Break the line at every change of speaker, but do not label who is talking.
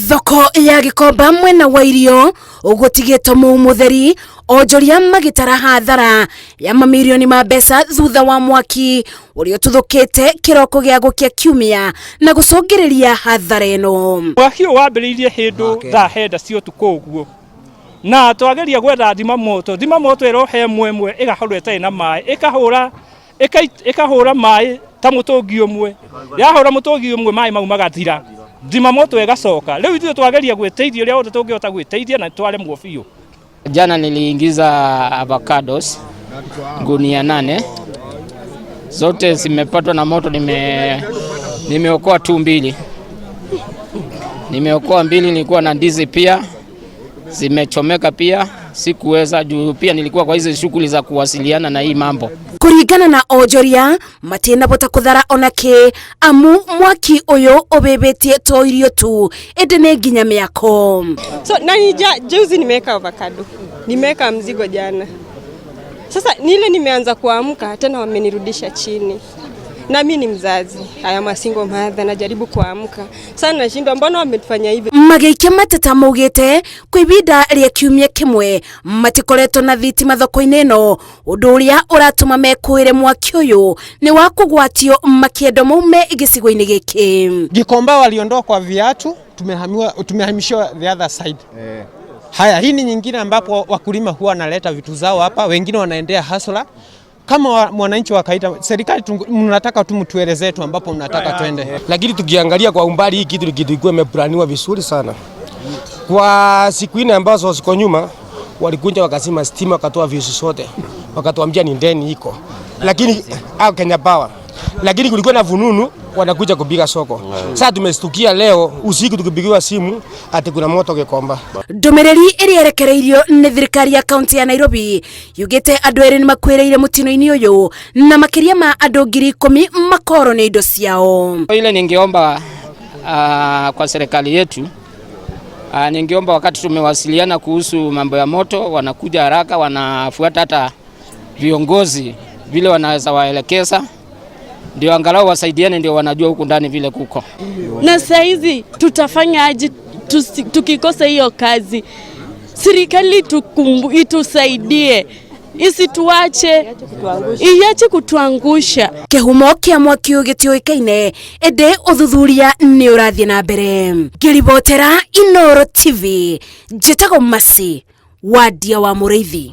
Thoko ya Gikomba mwena wa irio ugutigitwo mutheri onjoria magitara hathara ya mamilioni ma mbeca thutha wa mwaki uria tuthukite kiroko gia gukia kiumia na gucungiriria hathara ino.
Mwaki wambiriirie hindu thaa henda cio tuko uguo na twageria gwetha thima moto irohe mwemwe igahoro itai na mai ikahura mai ta mutungi umwe yahora mutungi umwe mai mau magathira thima moto igacoka riu ithuĩ twageria gwĩteithia uria wothe tungihota gwĩteithia na tware muofio.
Jana niliingiza avocados gunia 8 zote zimepatwa na moto. Nimeokoa tu 2, nimeokoa 2. Nilikuwa na ndizi pia zimechomeka pia, sikuweza juu pia nilikuwa kwa hizo shughuli za kuwasiliana na hii mambo.
Kuringana na onjoria matina bota kuthara onake amu mwaki uyu ubebetie to irio tu edene nginya miako.
So nani juzi nimeweka avocado, nimeweka mzigo jana. Sasa nile nimeanza kuamka tena wamenirudisha chini. Na mimi ni mzazi, haya masingo mother, najaribu kuamka. Sana nashindwa mbona wametufanya hivi.
Mageikia mateta maugite kwibida ria kiumia kimwe matikoretwo na thitima thoko-ini ino undu uria uratuma mekuire mwaki uyu ni wa kugwatio makiendo maume gicigo-ini giki.
Gikomba waliondoa kwa viatu, tumehamishwa the other side. Haya, hii ni nyingine ambapo wakulima huwa wanaleta vitu zao hapa, wengine wanaendea hasla. Kama mwananchi wa kawaida, serikali mnataka tu mtueleze tu ambapo mnataka twende.
Lakini tukiangalia kwa umbali hii kitu kilikuwa imeplaniwa vizuri sana. Kwa siku ine ambazo ziko nyuma walikuja wakasema stima wakatoa visu sote. Wakatuambia ni ndeni iko. Lakini au Kenya Power. Lakini kulikuwa na fununu wanakuja kupiga soko. Sasa tumestukia leo usiku tukipigiwa simu ati kuna moto Gikomba.
Ndomereri iri erekereirio ni thirikari ya kaunti ya Nairobi yugite andu eri ni makwireire mutino-ini uyu na makiria ma andu 10,000 makoro ni indo ciao.
Ile ningeomba kwa serikali yetu, ningeomba wakati tumewasiliana kuhusu mambo ya moto wanakuja haraka, wanafuata hata viongozi vile wanaweza waelekeza, ndio angalau wasaidiane, ndio wanajua huku ndani vile kuko.
Na saizi tutafanya aje tukikosa hiyo kazi? Serikali itusaidie, isituache, iache kutuangusha.
Kihumo kia mwaki uyu gitioikaine ende uthuthuria ni urathie na mbere. Ngiribotera Inooro TV, njitago Masi Wadia wa Mureithi.